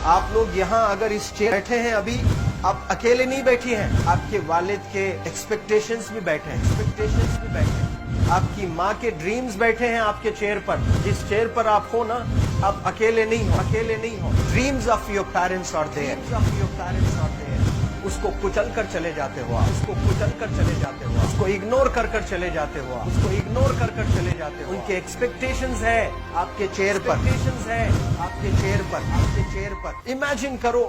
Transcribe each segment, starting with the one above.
आप लोग यहाँ अगर इस चेयर बैठे हैं अभी, आप अकेले नहीं बैठी हैं, आपके वालिद के एक्सपेक्टेशंस भी बैठे हैं, आपकी माँ के ड्रीम्स बैठे हैं आपके चेयर पर। जिस चेयर पर आप हो ना, आप अकेले नहीं हो। Dreams of your parents are there. उसको कुचल कर चले जाते हो आप, उसको इग्नोर कर चले जाते हो आप, उनके एक्सपेक्टेशंस है आपके चेयर पर। इमेजिन करो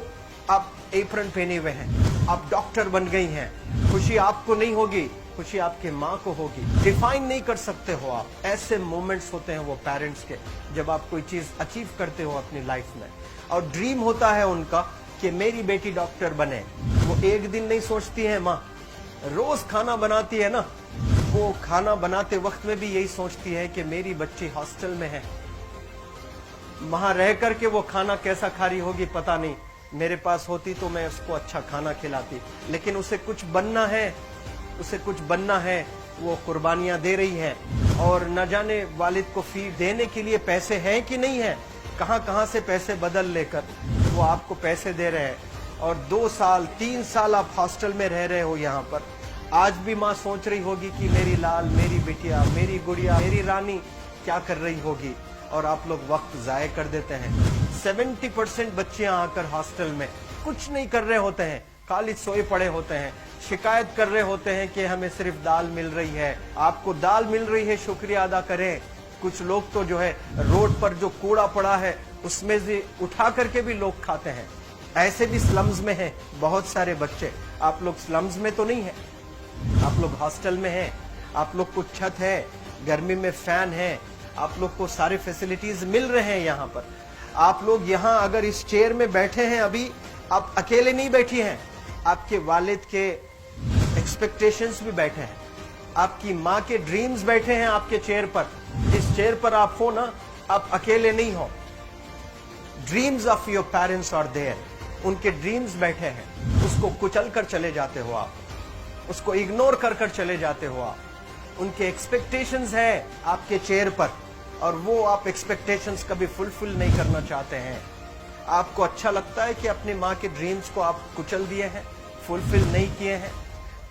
आप एप्रन पहने हुए हैं, आप डॉक्टर बन गई हैं, खुशी आपको नहीं होगी, खुशी आपके माँ को होगी। डिफाइन नहीं कर सकते हो आप। ऐसे मोमेंट्स होते हैं वो पेरेंट्स के, जब आप कोई चीज अचीव करते हो अपनी लाइफ में, और ड्रीम होता है उनका कि मेरी बेटी डॉक्टर बने। वो एक दिन नहीं सोचती है माँ, रोज खाना बनाती है ना, वो खाना बनाते वक्त में भी यही सोचती है कि मेरी बच्ची हॉस्टल में है, वहां रह करके वो खाना कैसा खा रही होगी पता नहीं, मेरे पास होती तो मैं उसको अच्छा खाना खिलाती। लेकिन उसे कुछ बनना है, वो कुर्बानियां दे रही है, और न जाने वालिद को फी देने के लिए पैसे हैं कि नहीं है, कहां से पैसे बदल लेकर वो आपको पैसे दे रहे हैं। और 2 साल 3 साल आप हॉस्टल में रह रहे हो यहाँ पर। आज भी माँ सोच रही होगी कि मेरी लाल, मेरी बिटिया, मेरी गुड़िया, मेरी रानी क्या कर रही होगी, और आप लोग वक्त जाया कर देते हैं। 70% बच्चे आकर हॉस्टल में कुछ नहीं कर रहे होते हैं, खाली सोए पड़े होते हैं, शिकायत कर रहे होते हैं कि हमें सिर्फ दाल मिल रही है। आपको दाल मिल रही है, शुक्रिया अदा करें। कुछ लोग तो जो है रोड पर जो कूड़ा पड़ा है उसमें से उठा करके भी लोग खाते हैं। ऐसे भी स्लम्स में हैं बहुत सारे बच्चे। आप लोग स्लम्स में तो नहीं है, आप लोग हॉस्टल में हैं, आप लोग को छत है, गर्मी में फैन है, आप लोग को सारे फैसिलिटीज मिल रहे हैं यहाँ पर। आप लोग यहाँ अगर इस चेयर में बैठे हैं अभी, आप अकेले नहीं बैठी हैं, आपके वालिद के एक्सपेक्टेशंस भी बैठे हैं, आपकी माँ के ड्रीम्स बैठे हैं आपके चेयर पर। जिस चेयर पर आप हो ना, आप अकेले नहीं हो। Dreams of your parents are there. उनके ड्रीम्स बैठे हैं, उसको कुचल कर चले जाते हो आप, उसको इग्नोर कर चले जाते हो आप। उनके एक्सपेक्टेशंस है आपके चेयर पर, और वो आप एक्सपेक्टेशंस कभी फुलफिल नहीं करना चाहते हैं। आपको अच्छा लगता है कि अपनी माँ के ड्रीम्स को आप कुचल दिए हैं, फुलफिल नहीं किए हैं।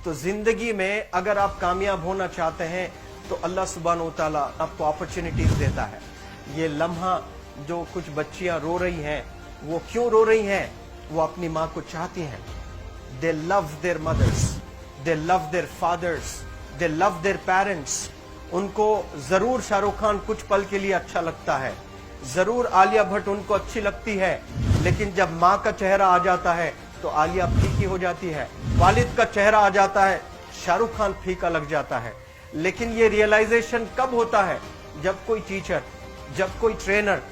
तो जिंदगी में अगर आप कामयाब होना चाहते हैं तो अल्लाह सुब्हानहू तआला आपको अपॉर्चुनिटीज देता है। ये लम्हा जो कुछ बच्चियां रो रही हैं, वो क्यों रो रही हैं? वो अपनी माँ को चाहती हैं। They love their mothers, they love their fathers, they love their parents. उनको जरूर शाहरुख खान कुछ पल के लिए अच्छा लगता है, जरूर आलिया भट्ट उनको अच्छी लगती है, लेकिन जब माँ का चेहरा आ जाता है तो आलिया फीकी हो जाती है। वालिद का चेहरा आ जाता है, शाहरुख खान फीका लग जाता है। लेकिन ये रियलाइजेशन कब होता है? जब कोई टीचर, जब कोई ट्रेनर,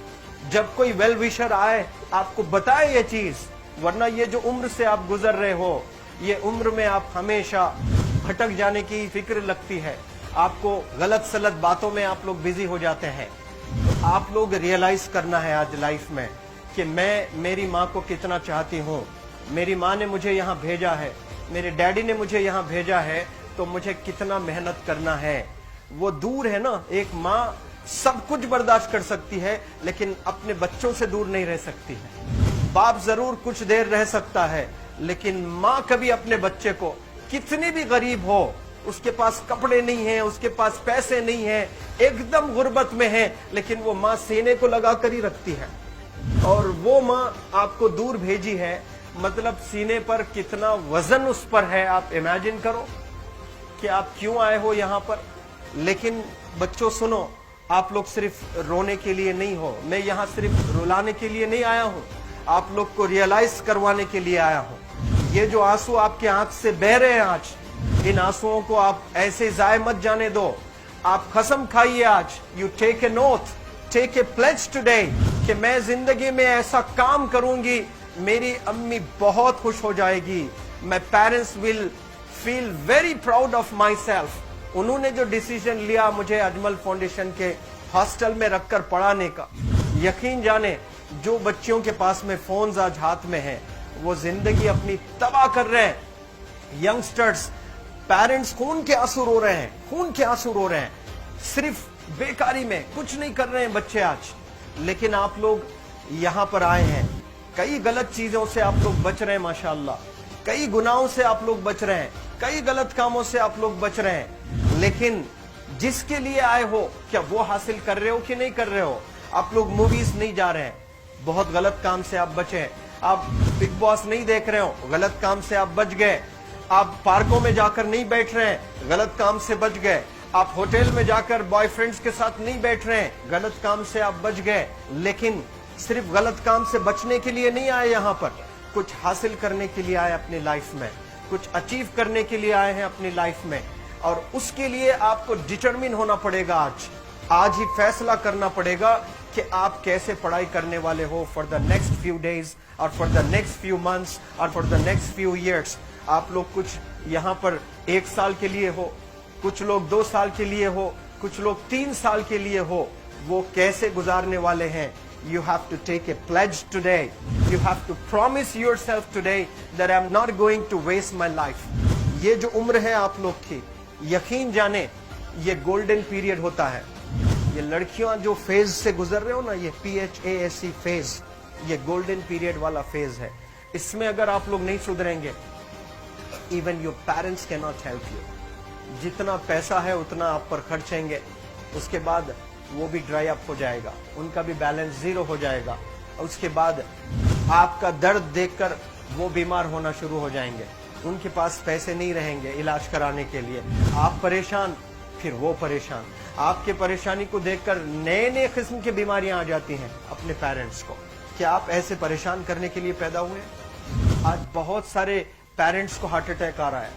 जब कोई वेल विशर आए, आपको बताए ये चीज। वरना ये जो उम्र से आप गुजर रहे हो, ये उम्र में आप हमेशा भटक जाने की फिक्र लगती है, आपको गलत सलत बातों में आप लोग बिजी हो जाते हैं। तो आप लोग रियलाइज करना है आज लाइफ में कि मैं मेरी माँ को कितना चाहती हूँ। मेरी माँ ने मुझे यहाँ भेजा है, मेरे डैडी ने मुझे यहाँ भेजा है, तो मुझे कितना मेहनत करना है। वो दूर है ना, एक माँ सब कुछ बर्दाश्त कर सकती है, लेकिन अपने बच्चों से दूर नहीं रह सकती है। बाप जरूर कुछ देर रह सकता है, लेकिन माँ कभी अपने बच्चे को, कितनी भी गरीब हो, उसके पास कपड़े नहीं है, उसके पास पैसे नहीं है, एकदम गुर्बत में है, लेकिन वो माँ सीने को लगा कर ही रखती है। और वो माँ आपको दूर भेजी है, मतलब सीने पर कितना वजन उस पर है। आप इमेजिन करो कि आप क्यों आए हो यहाँ पर। लेकिन बच्चों सुनो, आप लोग सिर्फ रोने के लिए नहीं हो, मैं यहाँ सिर्फ रुलाने के लिए नहीं आया हूँ, आप लोग को रियलाइज करवाने के लिए आया हूँ। ये जो आंसू आपके आंख से बह रहे हैं आज, इन आंसुओं को आप ऐसे जाए मत जाने दो। आप कसम खाइए आज, you take a note, take a pledge today, कि मैं जिंदगी में ऐसा काम करूंगी, मेरी अम्मी बहुत खुश हो जाएगी। My parents will feel very proud of my self. उन्होंने जो डिसीजन लिया मुझे अजमल फाउंडेशन के हॉस्टल में रखकर पढ़ाने का, यकीन जाने जो बच्चियों के पास में फोन्स आज हाथ में हैं, वो जिंदगी अपनी तबाह कर रहे हैं। यंगस्टर्स, पेरेंट्स खून के आंसू रो रहे हैं, खून के आंसू रो रहे हैं, सिर्फ बेकारी में कुछ नहीं कर रहे हैं बच्चे आज। लेकिन आप लोग यहाँ पर आए हैं, कई गलत चीजों से आप लोग बच रहे हैं माशाअल्लाह, कई गुनाहों से आप लोग बच रहे हैं, कई गलत कामों से आप लोग बच रहे हैं, लेकिन जिसके लिए आए हो क्या वो हासिल कर रहे हो कि नहीं कर रहे हो? आप लोग मूवीज नहीं जा रहे हैं, बहुत गलत काम से आप बचे हैं। आप बिग बॉस नहीं देख रहे हो, गलत काम से आप बच गए। आप पार्कों में जाकर नहीं बैठ रहे हैं, गलत काम से बच गए। आप होटल में जाकर बॉयफ्रेंड्स के साथ नहीं बैठ रहे हैं, गलत काम से आप बच गए। लेकिन सिर्फ गलत काम से बचने के लिए नहीं आए, यहाँ पर कुछ हासिल करने के लिए आए अपनी लाइफ में, कुछ अचीव करने के लिए आए हैं अपनी लाइफ में। और उसके लिए आपको डिटरमिन होना पड़ेगा। आज ही फैसला करना पड़ेगा कि आप कैसे पढ़ाई करने वाले हो for the next few days और for the next few months और for the next few years. आप लोग कुछ यहाँ पर 1 साल के लिए हो, कुछ लोग 2 साल के लिए हो, कुछ लोग 3 साल के लिए हो, वो कैसे गुजारने वाले हैं? You have to take a pledge today. You have to promise yourself today that I'm not going to waste my life. ये जो उम्र है आप लोग की, यकीन जाने ये गोल्डन पीरियड होता है। ये लड़कियां जो फेज से गुजर रहे हो ना, ये PHASE फेज, ये गोल्डन पीरियड वाला फेज है। इसमें अगर आप लोग नहीं सुधरेंगे, even your parents can not help you. जितना पैसा है उतना आप पर खर्चेंगे, उसके बाद वो भी ड्राई अप हो जाएगा, उनका भी बैलेंस जीरो हो जाएगा। और उसके बाद आपका दर्द देखकर वो बीमार होना शुरू हो जाएंगे, उनके पास पैसे नहीं रहेंगे इलाज कराने के लिए। आप परेशान, फिर वो परेशान। आपके परेशानी को देखकर नए नए किस्म की बीमारियां आ जाती हैं अपने पेरेंट्स को। क्या आप ऐसे परेशान करने के लिए पैदा हुए? आज बहुत सारे पेरेंट्स को हार्ट अटैक आ रहा है,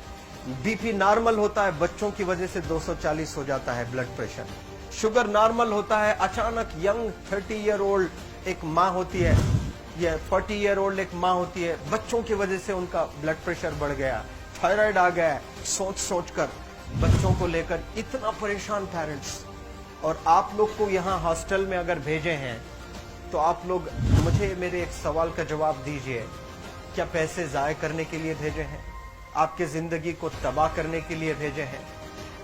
BP नॉर्मल होता है, बच्चों की वजह से 240 हो जाता है ब्लड प्रेशर। शुगर नॉर्मल होता है, अचानक यंग 30 ईयर ओल्ड एक माँ होती है या 40 ईयर ओल्ड एक माँ होती है, बच्चों की वजह से उनका ब्लड प्रेशर बढ़ गया, थायराइड आ गया। सोच सोच कर बच्चों को लेकर इतना परेशान पेरेंट्स। और आप लोग को यहाँ हॉस्टल में अगर भेजे हैं तो आप लोग मुझे मेरे एक सवाल का जवाब दीजिए, क्या पैसे जाय करने के लिए भेजे हैं? आपके जिंदगी को तबाह करने के लिए भेजे हैं?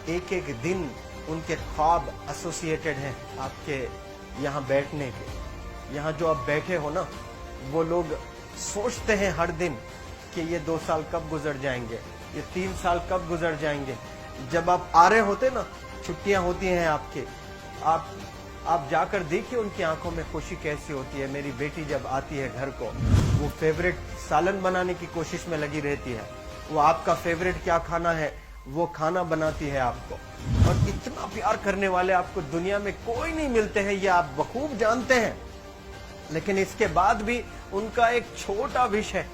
एक एक दिन उनके ख्वाब एसोसिएटेड हैं आपके यहाँ बैठने के। यहाँ जो आप बैठे हो ना, वो लोग सोचते हैं हर दिन कि ये 2 साल कब गुजर जाएंगे, ये 3 साल कब गुजर जाएंगे। जब आप आ रहे होते ना, छुट्टियां होती हैं आपके, आप जाकर देखिए उनकी आंखों में खुशी कैसी होती है। मेरी बेटी जब आती है घर को, वो फेवरेट सालन बनाने की कोशिश में लगी रहती है। वो आपका फेवरेट क्या खाना है वो खाना बनाती है आपको। और इतना प्यार करने वाले आपको दुनिया में कोई नहीं मिलते हैं, ये आप बखूब जानते हैं। लेकिन इसके बाद भी उनका एक छोटा विश है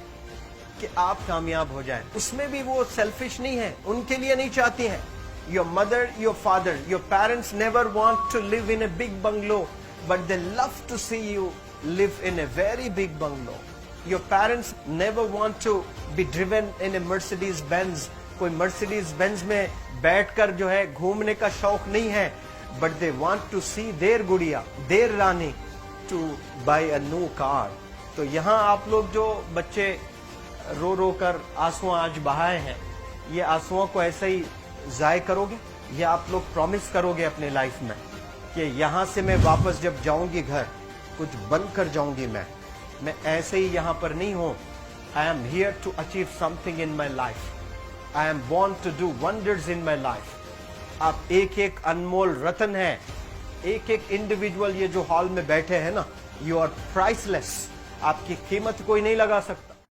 कि आप कामयाब हो जाएं। उसमें भी वो सेल्फिश नहीं है, उनके लिए नहीं चाहती हैं। Your mother, your father, your parents never want to live in a big bungalow, but they love to see you live in a very big bungalow. Your parents never want to be driven in a Mercedes Benz. कोई Mercedes Benz में बैठकर जो है घूमने का शौक नहीं है, but they want to see their गुड़िया, their Rani to buy a new car. तो यहाँ आप लोग जो बच्चे रो रो कर आंसू आज बहाए हैं, ये आंसुओं को ऐसे ही जाय करोगे? ये आप लोग प्रॉमिस करोगे अपने लाइफ में कि यहाँ से मैं वापस जब जाऊंगी घर, कुछ बन कर जाऊंगी। मैं ऐसे ही यहाँ पर नहीं हूँ। I am here to achieve something in my life. I am born to do wonders in my life. आप एक एक अनमोल रतन है, एक एक इंडिविजुअल ये जो हॉल में बैठे हैं ना, यू आर प्राइसलेस। आपकी कीमत कोई नहीं लगा सकता।